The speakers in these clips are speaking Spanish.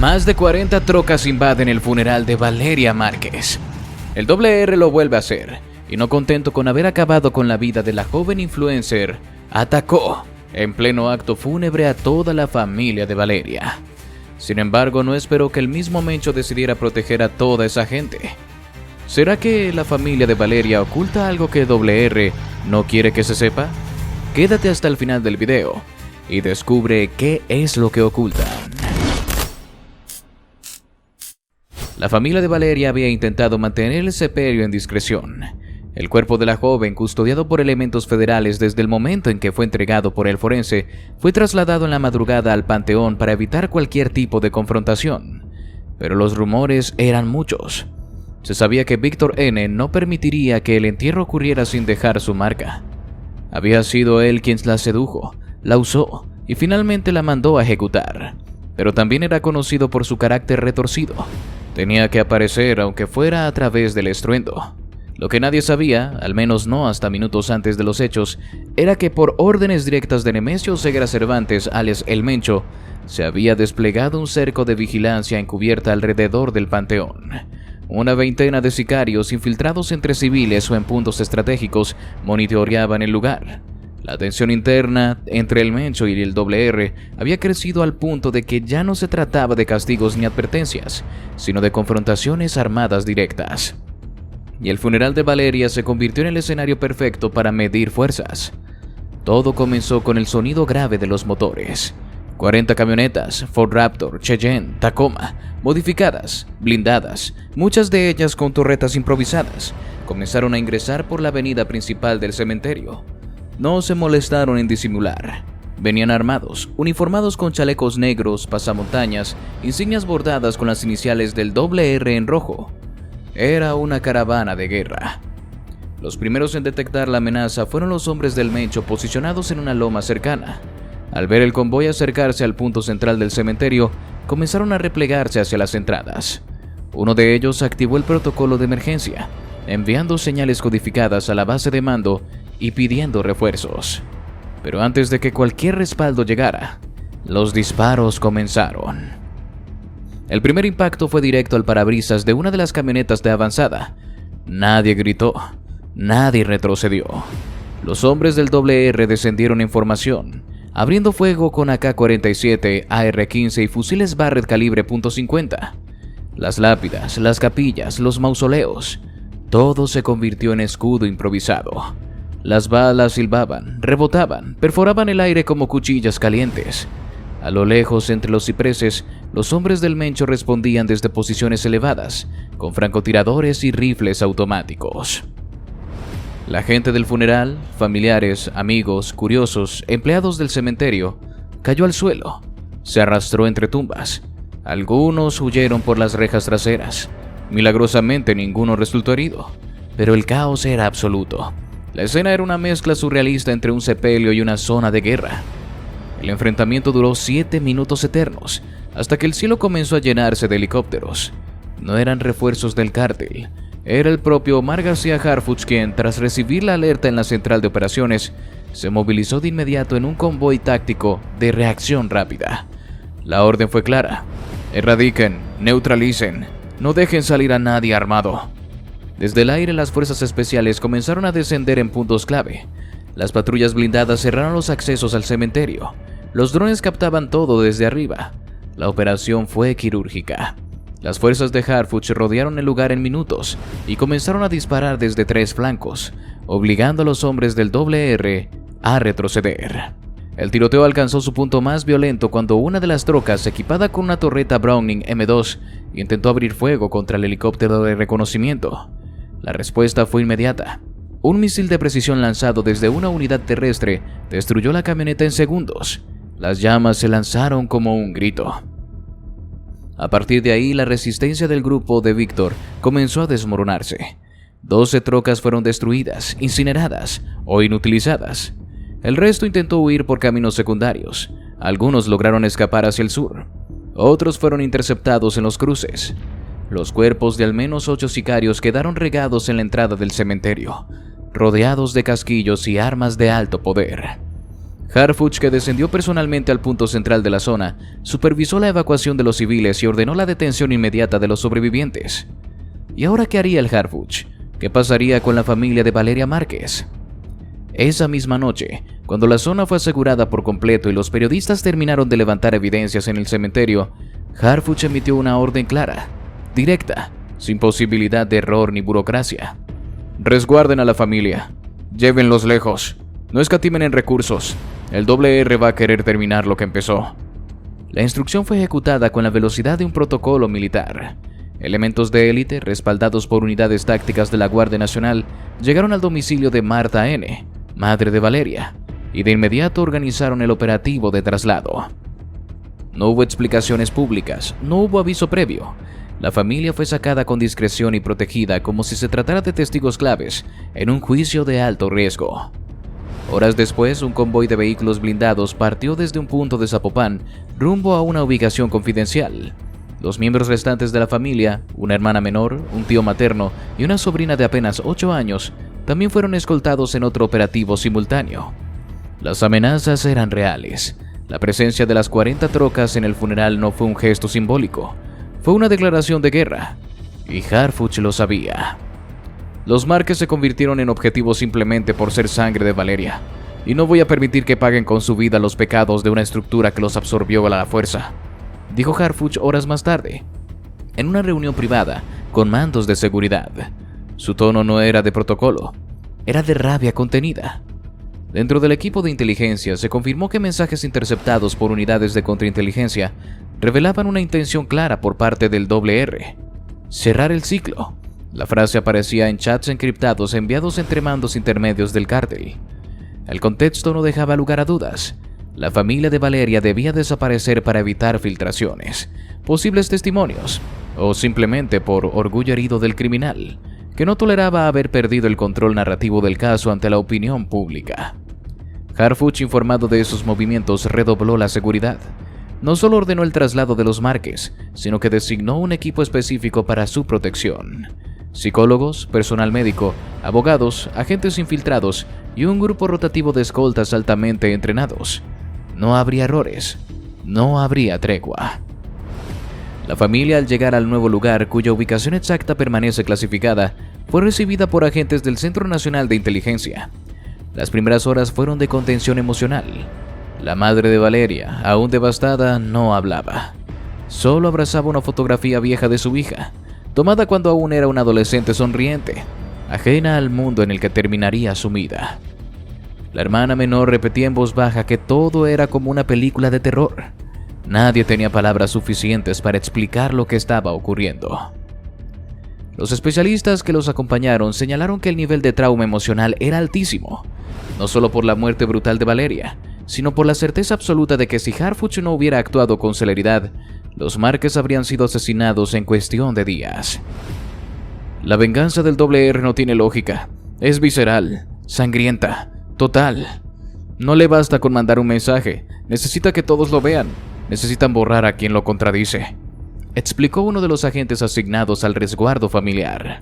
Más de 40 trocas invaden el funeral de Valeria Márquez. El WR lo vuelve a hacer, y no contento con haber acabado con la vida de la joven influencer, atacó en pleno acto fúnebre a toda la familia de Valeria. Sin embargo, no esperó que el mismo Mencho decidiera proteger a toda esa gente. ¿Será que la familia de Valeria oculta algo que WR no quiere que se sepa? Quédate hasta el final del video y descubre qué es lo que ocultan. La familia de Valeria había intentado mantener el sepelio en discreción. El cuerpo de la joven, custodiado por elementos federales desde el momento en que fue entregado por el forense, fue trasladado en la madrugada al panteón para evitar cualquier tipo de confrontación. Pero los rumores eran muchos. Se sabía que Víctor N. no permitiría que el entierro ocurriera sin dejar su marca. Había sido él quien la sedujo, la usó y finalmente la mandó a ejecutar. Pero también era conocido por su carácter retorcido. Tenía que aparecer aunque fuera a través del estruendo. Lo que nadie sabía, al menos no hasta minutos antes de los hechos, era que por órdenes directas de Nemesio Ceguera Cervantes, alias El Mencho, se había desplegado un cerco de vigilancia encubierta alrededor del panteón. Una veintena de sicarios infiltrados entre civiles o en puntos estratégicos monitoreaban el lugar. La tensión interna entre el Mencho y el WR había crecido al punto de que ya no se trataba de castigos ni advertencias, sino de confrontaciones armadas directas. Y el funeral de Valeria se convirtió en el escenario perfecto para medir fuerzas. Todo comenzó con el sonido grave de los motores. 40 camionetas, Ford Raptor, Cheyenne, Tacoma, modificadas, blindadas, muchas de ellas con torretas improvisadas, comenzaron a ingresar por la avenida principal del cementerio. No se molestaron en disimular. Venían armados, uniformados con chalecos negros, pasamontañas, insignias bordadas con las iniciales del WR en rojo. Era una caravana de guerra. Los primeros en detectar la amenaza fueron los hombres del Mencho posicionados en una loma cercana. Al ver el convoy acercarse al punto central del cementerio, comenzaron a replegarse hacia las entradas. Uno de ellos activó el protocolo de emergencia, enviando señales codificadas a la base de mando y pidiendo refuerzos. Pero antes de que cualquier respaldo llegara, los disparos comenzaron. El primer impacto fue directo al parabrisas de una de las camionetas de avanzada. Nadie gritó, nadie retrocedió. Los hombres del WR descendieron en formación, abriendo fuego con AK-47, AR-15 y fusiles Barrett calibre .50. Las lápidas, las capillas, los mausoleos, todo se convirtió en escudo improvisado. Las balas silbaban, rebotaban, perforaban el aire como cuchillas calientes. A lo lejos, entre los cipreses, los hombres del Mencho respondían desde posiciones elevadas, con francotiradores y rifles automáticos. La gente del funeral, familiares, amigos, curiosos, empleados del cementerio, cayó al suelo, se arrastró entre tumbas. Algunos huyeron por las rejas traseras. Milagrosamente ninguno resultó herido, pero el caos era absoluto. La escena era una mezcla surrealista entre un sepelio y una zona de guerra. El enfrentamiento duró 7 minutos eternos, hasta que el cielo comenzó a llenarse de helicópteros. No eran refuerzos del cártel, era el propio Omar García Harfuch quien, tras recibir la alerta en la central de operaciones, se movilizó de inmediato en un convoy táctico de reacción rápida. La orden fue clara: erradiquen, neutralicen, no dejen salir a nadie armado. Desde el aire, las fuerzas especiales comenzaron a descender en puntos clave. Las patrullas blindadas cerraron los accesos al cementerio. Los drones captaban todo desde arriba. La operación fue quirúrgica. Las fuerzas de Harfuch rodearon el lugar en minutos y comenzaron a disparar desde 3 flancos, obligando a los hombres del WR a retroceder. El tiroteo alcanzó su punto más violento cuando una de las trocas, equipada con una torreta Browning M2, intentó abrir fuego contra el helicóptero de reconocimiento. La respuesta fue inmediata. Un misil de precisión lanzado desde una unidad terrestre destruyó la camioneta en segundos. Las llamas se lanzaron como un grito. A partir de ahí, la resistencia del grupo de Víctor comenzó a desmoronarse. 12 trocas fueron destruidas, incineradas o inutilizadas. El resto intentó huir por caminos secundarios. Algunos lograron escapar hacia el sur. Otros fueron interceptados en los cruces. Los cuerpos de al menos 8 sicarios quedaron regados en la entrada del cementerio, rodeados de casquillos y armas de alto poder. Harfuch, que descendió personalmente al punto central de la zona, supervisó la evacuación de los civiles y ordenó la detención inmediata de los sobrevivientes. ¿Y ahora qué haría el Harfuch? ¿Qué pasaría con la familia de Valeria Márquez? Esa misma noche, cuando la zona fue asegurada por completo y los periodistas terminaron de levantar evidencias en el cementerio, Harfuch emitió una orden clara, directa, sin posibilidad de error ni burocracia. Resguarden a la familia. Llévenlos lejos. No escatimen en recursos. El WR va a querer terminar lo que empezó. La instrucción fue ejecutada con la velocidad de un protocolo militar. Elementos de élite, respaldados por unidades tácticas de la Guardia Nacional, llegaron al domicilio de Marta N., madre de Valeria, y de inmediato organizaron el operativo de traslado. No hubo explicaciones públicas, no hubo aviso previo. La familia fue sacada con discreción y protegida como si se tratara de testigos claves en un juicio de alto riesgo. Horas después, un convoy de vehículos blindados partió desde un punto de Zapopan rumbo a una ubicación confidencial. Los miembros restantes de la familia, una hermana menor, un tío materno y una sobrina de apenas 8 años, también fueron escoltados en otro operativo simultáneo. Las amenazas eran reales. La presencia de las 40 trocas en el funeral no fue un gesto simbólico, fue una declaración de guerra, y Harfuch lo sabía. Los Márquez se convirtieron en objetivos simplemente por ser sangre de Valeria, y no voy a permitir que paguen con su vida los pecados de una estructura que los absorbió a la fuerza, dijo Harfuch horas más tarde, en una reunión privada con mandos de seguridad. Su tono no era de protocolo, era de rabia contenida. Dentro del equipo de inteligencia se confirmó que mensajes interceptados por unidades de contrainteligencia revelaban una intención clara por parte del WR: cerrar el ciclo. La frase aparecía en chats encriptados enviados entre mandos intermedios del cártel. El contexto no dejaba lugar a dudas. La familia de Valeria debía desaparecer para evitar filtraciones, posibles testimonios, o simplemente por orgullo herido del criminal, que no toleraba haber perdido el control narrativo del caso ante la opinión pública. Harfuch, informado de esos movimientos, redobló la seguridad. No solo ordenó el traslado de los Márquez, sino que designó un equipo específico para su protección. Psicólogos, personal médico, abogados, agentes infiltrados y un grupo rotativo de escoltas altamente entrenados. No habría errores, no habría tregua. La familia, al llegar al nuevo lugar, cuya ubicación exacta permanece clasificada, fue recibida por agentes del Centro Nacional de Inteligencia. Las primeras horas fueron de contención emocional. La madre de Valeria, aún devastada, no hablaba. Solo abrazaba una fotografía vieja de su hija, tomada cuando aún era una adolescente sonriente, ajena al mundo en el que terminaría sumida. La hermana menor repetía en voz baja que todo era como una película de terror. Nadie tenía palabras suficientes para explicar lo que estaba ocurriendo. Los especialistas que los acompañaron señalaron que el nivel de trauma emocional era altísimo, no solo por la muerte brutal de Valeria, sino por la certeza absoluta de que si Harfuch no hubiera actuado con celeridad, los Márquez habrían sido asesinados en cuestión de días. La venganza del WR no tiene lógica, es visceral, sangrienta, total. No le basta con mandar un mensaje, necesita que todos lo vean, necesitan borrar a quien lo contradice, explicó uno de los agentes asignados al resguardo familiar.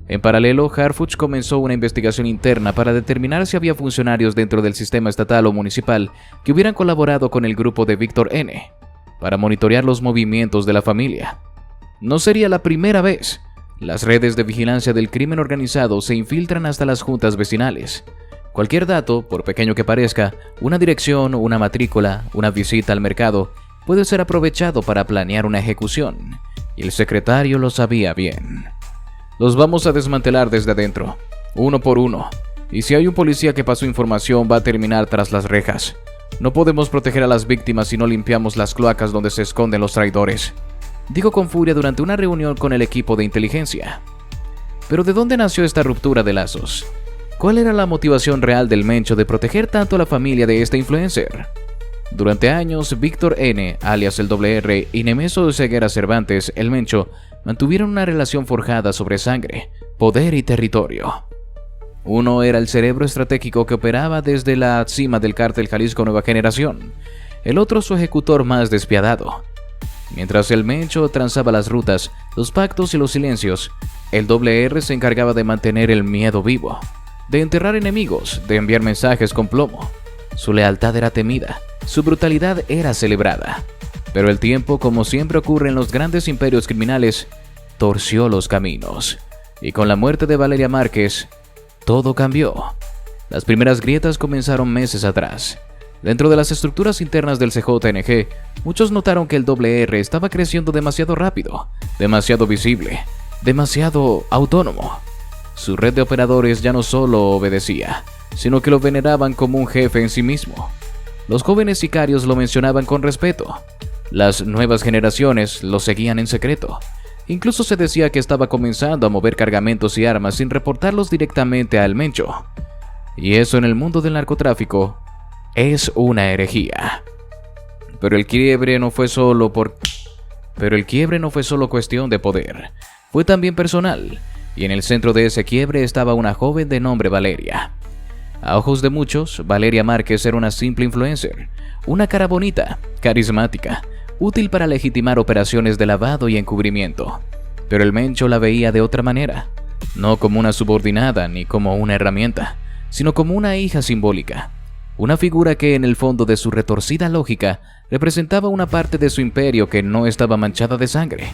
En paralelo, Harfuch comenzó una investigación interna para determinar si había funcionarios dentro del sistema estatal o municipal que hubieran colaborado con el grupo de Víctor N. para monitorear los movimientos de la familia. No sería la primera vez. Las redes de vigilancia del crimen organizado se infiltran hasta las juntas vecinales. Cualquier dato, por pequeño que parezca, una dirección, una matrícula, una visita al mercado, puede ser aprovechado para planear una ejecución, y el secretario lo sabía bien. Los vamos a desmantelar desde adentro, uno por uno, y si hay un policía que pasó información va a terminar tras las rejas. No podemos proteger a las víctimas si no limpiamos las cloacas donde se esconden los traidores, dijo con furia durante una reunión con el equipo de inteligencia. Pero ¿de dónde nació esta ruptura de lazos? ¿Cuál era la motivación real del Mencho de proteger tanto a la familia de este influencer? Durante años, Víctor N., alias el WR, y Nemeso Ceguera Cervantes, el Mencho, mantuvieron una relación forjada sobre sangre, poder y territorio. Uno era el cerebro estratégico que operaba desde la cima del cártel Jalisco Nueva Generación, el otro su ejecutor más despiadado. Mientras el Mencho transaba las rutas, los pactos y los silencios, el WR se encargaba de mantener el miedo vivo, de enterrar enemigos, de enviar mensajes con plomo. Su lealtad era temida, su brutalidad era celebrada. Pero el tiempo, como siempre ocurre en los grandes imperios criminales, torció los caminos. Y con la muerte de Valeria Márquez, todo cambió. Las primeras grietas comenzaron meses atrás. Dentro de las estructuras internas del CJNG, muchos notaron que el WR estaba creciendo demasiado rápido, demasiado visible, demasiado autónomo. Su red de operadores ya no solo obedecía, sino que lo veneraban como un jefe en sí mismo. Los jóvenes sicarios lo mencionaban con respeto. Las nuevas generaciones lo seguían en secreto. Incluso se decía que estaba comenzando a mover cargamentos y armas sin reportarlos directamente al Mencho. Y eso en el mundo del narcotráfico es una herejía. Pero el quiebre no fue solo cuestión de poder. Fue también personal. Y en el centro de ese quiebre estaba una joven de nombre Valeria. A ojos de muchos, Valeria Márquez era una simple influencer. Una cara bonita, carismática, útil para legitimar operaciones de lavado y encubrimiento. Pero el Mencho la veía de otra manera. No como una subordinada ni como una herramienta, sino como una hija simbólica. Una figura que en el fondo de su retorcida lógica representaba una parte de su imperio que no estaba manchada de sangre.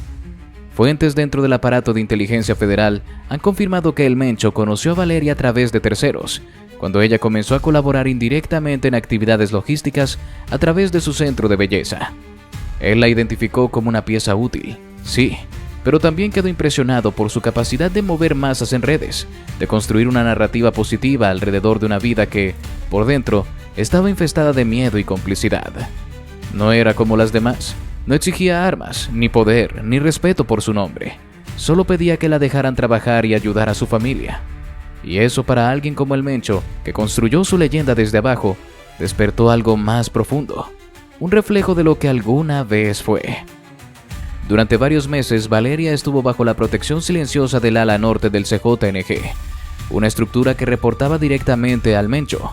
Fuentes dentro del aparato de inteligencia federal han confirmado que el Mencho conoció a Valeria a través de terceros, cuando ella comenzó a colaborar indirectamente en actividades logísticas a través de su centro de belleza. Él la identificó como una pieza útil, sí, pero también quedó impresionado por su capacidad de mover masas en redes, de construir una narrativa positiva alrededor de una vida que, por dentro, estaba infestada de miedo y complicidad. No era como las demás, no exigía armas, ni poder, ni respeto por su nombre. Solo pedía que la dejaran trabajar y ayudar a su familia. Y eso para alguien como el Mencho, que construyó su leyenda desde abajo, despertó algo más profundo, un reflejo de lo que alguna vez fue. Durante varios meses, Valeria estuvo bajo la protección silenciosa del ala norte del CJNG, una estructura que reportaba directamente al Mencho.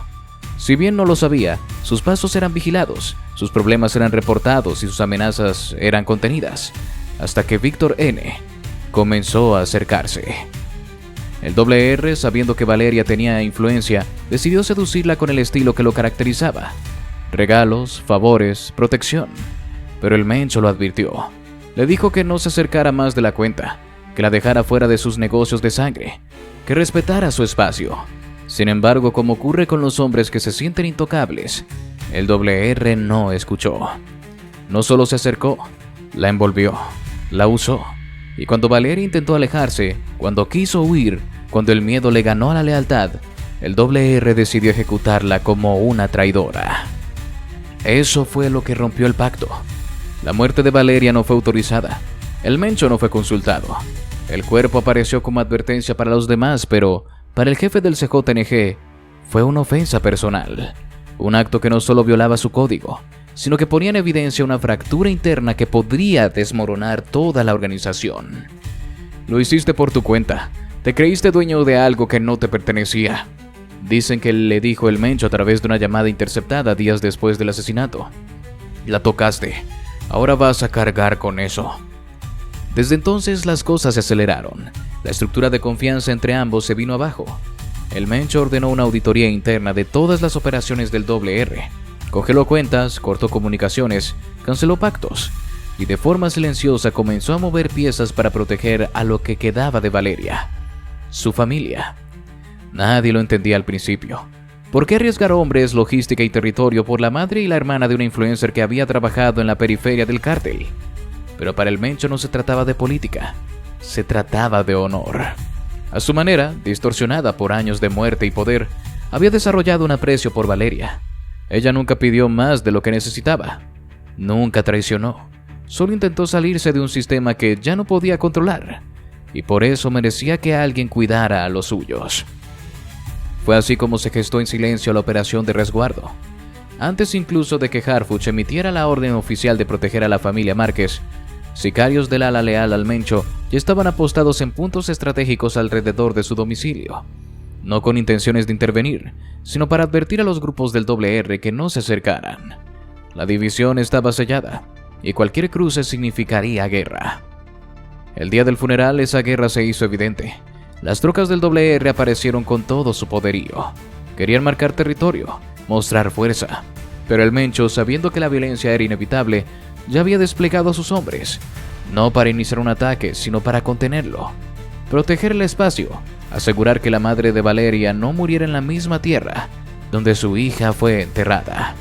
Si bien no lo sabía, sus pasos eran vigilados, sus problemas eran reportados y sus amenazas eran contenidas, hasta que Víctor N. comenzó a acercarse. El WR, sabiendo que Valeria tenía influencia, decidió seducirla con el estilo que lo caracterizaba: regalos, favores, protección. Pero el Mencho lo advirtió. Le dijo que no se acercara más de la cuenta, que la dejara fuera de sus negocios de sangre, que respetara su espacio. Sin embargo, como ocurre con los hombres que se sienten intocables, el WR no escuchó. No solo se acercó, la envolvió, la usó. Y cuando Valeria intentó alejarse, cuando quiso huir, cuando el miedo le ganó a la lealtad, el WR decidió ejecutarla como una traidora. Eso fue lo que rompió el pacto. La muerte de Valeria no fue autorizada. El Mencho no fue consultado. El cuerpo apareció como advertencia para los demás, pero para el jefe del CJNG fue una ofensa personal. Un acto que no solo violaba su código, sino que ponía en evidencia una fractura interna que podría desmoronar toda la organización. Lo hiciste por tu cuenta. Te creíste dueño de algo que no te pertenecía. Dicen que le dijo el Mencho a través de una llamada interceptada días después del asesinato. La tocaste. Ahora vas a cargar con eso. Desde entonces las cosas se aceleraron. La estructura de confianza entre ambos se vino abajo. El Mencho ordenó una auditoría interna de todas las operaciones del WR. Congeló cuentas, cortó comunicaciones, canceló pactos y de forma silenciosa comenzó a mover piezas para proteger a lo que quedaba de Valeria, su familia. Nadie lo entendía al principio. ¿Por qué arriesgar hombres, logística y territorio por la madre y la hermana de una influencer que había trabajado en la periferia del cártel? Pero para el Mencho no se trataba de política, se trataba de honor. A su manera, distorsionada por años de muerte y poder, había desarrollado un aprecio por Valeria. Ella nunca pidió más de lo que necesitaba. Nunca traicionó. Solo intentó salirse de un sistema que ya no podía controlar. Y por eso merecía que alguien cuidara a los suyos. Fue así como se gestó en silencio la operación de resguardo. Antes incluso de que Harfuch emitiera la orden oficial de proteger a la familia Márquez, sicarios del ala leal al Mencho ya estaban apostados en puntos estratégicos alrededor de su domicilio. No con intenciones de intervenir, sino para advertir a los grupos del WR que no se acercaran. La división estaba sellada, y cualquier cruce significaría guerra. El día del funeral, esa guerra se hizo evidente. Las tropas del WR aparecieron con todo su poderío. Querían marcar territorio, mostrar fuerza. Pero el Mencho, sabiendo que la violencia era inevitable, ya había desplegado a sus hombres, no para iniciar un ataque, sino para contenerlo, proteger el espacio, asegurar que la madre de Valeria no muriera en la misma tierra donde su hija fue enterrada.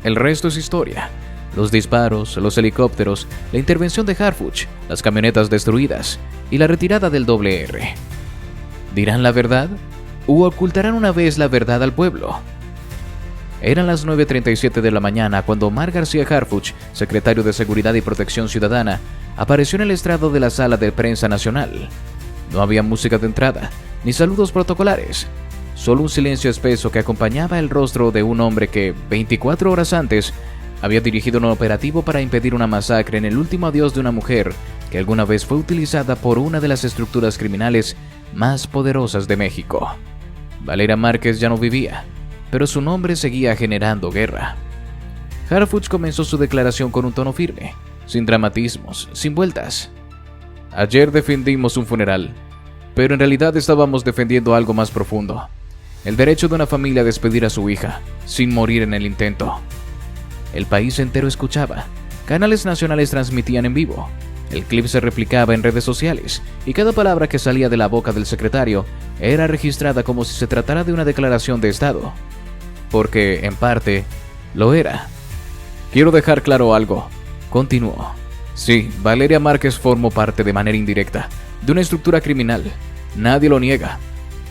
El resto es historia. Los disparos, los helicópteros, la intervención de Harfuch, las camionetas destruidas y la retirada del R. ¿Dirán la verdad? ¿O ocultarán una vez la verdad al pueblo? Eran las 9:37 de la mañana cuando Omar García Harfuch, secretario de Seguridad y Protección Ciudadana, apareció en el estrado de la Sala de Prensa Nacional. No había música de entrada, ni saludos protocolares, solo un silencio espeso que acompañaba el rostro de un hombre que, 24 horas antes, había dirigido un operativo para impedir una masacre en el último adiós de una mujer que alguna vez fue utilizada por una de las estructuras criminales más poderosas de México. Valeria Márquez ya no vivía, pero su nombre seguía generando guerra. Harfuch comenzó su declaración con un tono firme, sin dramatismos, sin vueltas. Ayer defendimos un funeral, pero en realidad estábamos defendiendo algo más profundo: el derecho de una familia a despedir a su hija, sin morir en el intento. El país entero escuchaba, canales nacionales transmitían en vivo, el clip se replicaba en redes sociales, y cada palabra que salía de la boca del secretario era registrada como si se tratara de una declaración de Estado. Porque, en parte, lo era. Quiero dejar claro algo, continuó. Sí, Valeria Márquez formó parte de manera indirecta de una estructura criminal. Nadie lo niega.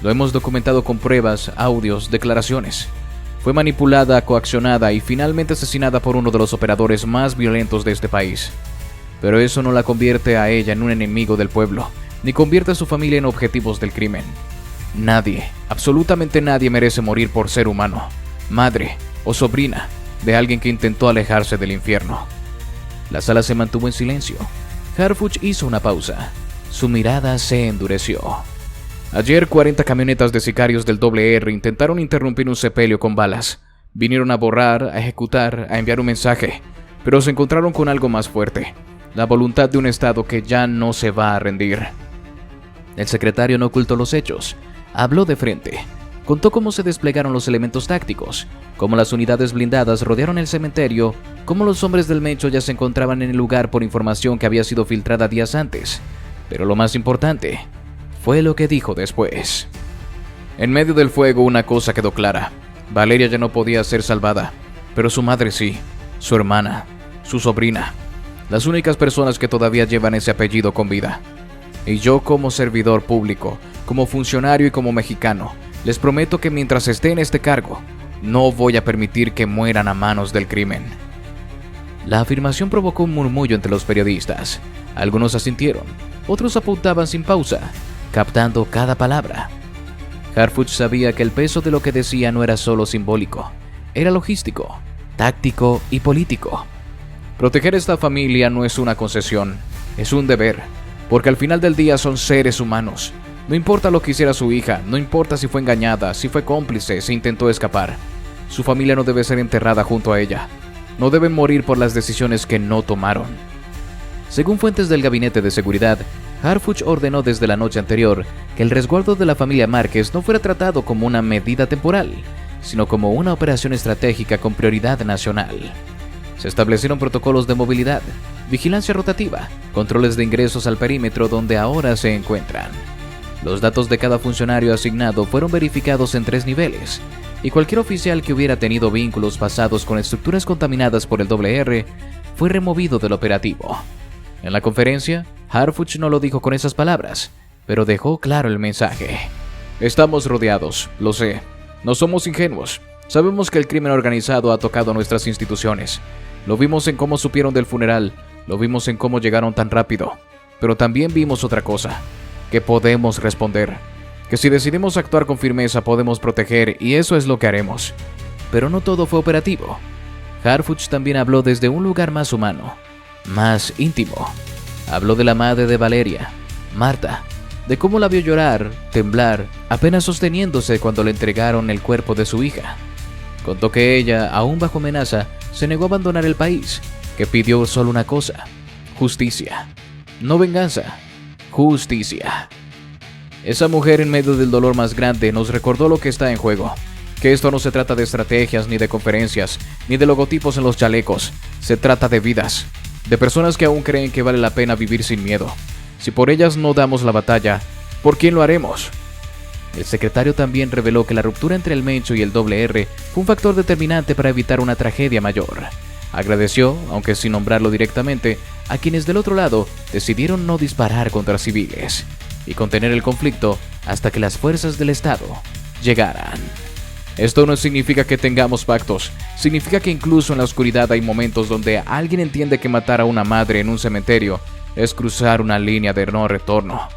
Lo hemos documentado con pruebas, audios, declaraciones. Fue manipulada, coaccionada y finalmente asesinada por uno de los operadores más violentos de este país. Pero eso no la convierte a ella en un enemigo del pueblo, ni convierte a su familia en objetivos del crimen. Nadie, absolutamente nadie merece morir por ser humano, madre o sobrina de alguien que intentó alejarse del infierno. La sala se mantuvo en silencio. Harfuch hizo una pausa. Su mirada se endureció. Ayer 40 camionetas de sicarios del R intentaron interrumpir un sepelio con balas. Vinieron a borrar, a ejecutar, a enviar un mensaje, pero se encontraron con algo más fuerte: la voluntad de un Estado que ya no se va a rendir. El secretario no ocultó los hechos. Habló de frente. Contó cómo se desplegaron los elementos tácticos, cómo las unidades blindadas rodearon el cementerio, cómo los hombres del Mencho ya se encontraban en el lugar por información que había sido filtrada días antes. Pero lo más importante fue lo que dijo después. En medio del fuego una cosa quedó clara: Valeria ya no podía ser salvada, pero su madre sí, su hermana, su sobrina, las únicas personas que todavía llevan ese apellido con vida. Y yo, como servidor público, como funcionario y como mexicano, les prometo que mientras esté en este cargo, no voy a permitir que mueran a manos del crimen. La afirmación provocó un murmullo entre los periodistas. Algunos asintieron, otros apuntaban sin pausa, captando cada palabra. Harfuch sabía que el peso de lo que decía no era solo simbólico, era logístico, táctico y político. Proteger a esta familia no es una concesión, es un deber, porque al final del día son seres humanos. No importa lo que hiciera su hija, no importa si fue engañada, si fue cómplice, si intentó escapar. Su familia no debe ser enterrada junto a ella. No deben morir por las decisiones que no tomaron. Según fuentes del Gabinete de Seguridad, Harfuch ordenó desde la noche anterior que el resguardo de la familia Márquez no fuera tratado como una medida temporal, sino como una operación estratégica con prioridad nacional. Se establecieron protocolos de movilidad, vigilancia rotativa, controles de ingresos al perímetro donde ahora se encuentran. Los datos de cada funcionario asignado fueron verificados en 3 niveles, y cualquier oficial que hubiera tenido vínculos pasados con estructuras contaminadas por el R fue removido del operativo. En la conferencia, Harfuch no lo dijo con esas palabras, pero dejó claro el mensaje. Estamos rodeados, lo sé. No somos ingenuos. Sabemos que el crimen organizado ha tocado nuestras instituciones. Lo vimos en cómo supieron del funeral, lo vimos en cómo llegaron tan rápido. Pero también vimos otra cosa: que podemos responder, que si decidimos actuar con firmeza podemos proteger, y eso es lo que haremos. Pero no todo fue operativo. Harfuch también habló desde un lugar más humano, más íntimo. Habló de la madre de Valeria, Marta, de cómo la vio llorar, temblar, apenas sosteniéndose cuando le entregaron el cuerpo de su hija. Contó que ella, aún bajo amenaza, se negó a abandonar el país, que pidió solo una cosa: justicia. No venganza, justicia. Esa mujer, en medio del dolor más grande, nos recordó lo que está en juego: que esto no se trata de estrategias, ni de conferencias, ni de logotipos en los chalecos. Se trata de vidas, de personas que aún creen que vale la pena vivir sin miedo. Si por ellas no damos la batalla, ¿por quién lo haremos? El secretario también reveló que la ruptura entre el Mencho y el R fue un factor determinante para evitar una tragedia mayor. Agradeció, aunque sin nombrarlo directamente, a quienes del otro lado decidieron no disparar contra civiles y contener el conflicto hasta que las fuerzas del Estado llegaran. Esto no significa que tengamos pactos, significa que incluso en la oscuridad hay momentos donde alguien entiende que matar a una madre en un cementerio es cruzar una línea de no retorno.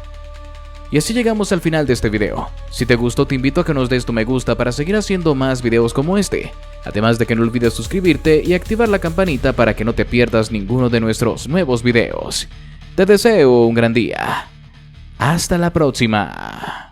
Y así llegamos al final de este video. Si te gustó, te invito a que nos des tu me gusta para seguir haciendo más videos como este. Además de que no olvides suscribirte y activar la campanita para que no te pierdas ninguno de nuestros nuevos videos. Te deseo un gran día. Hasta la próxima.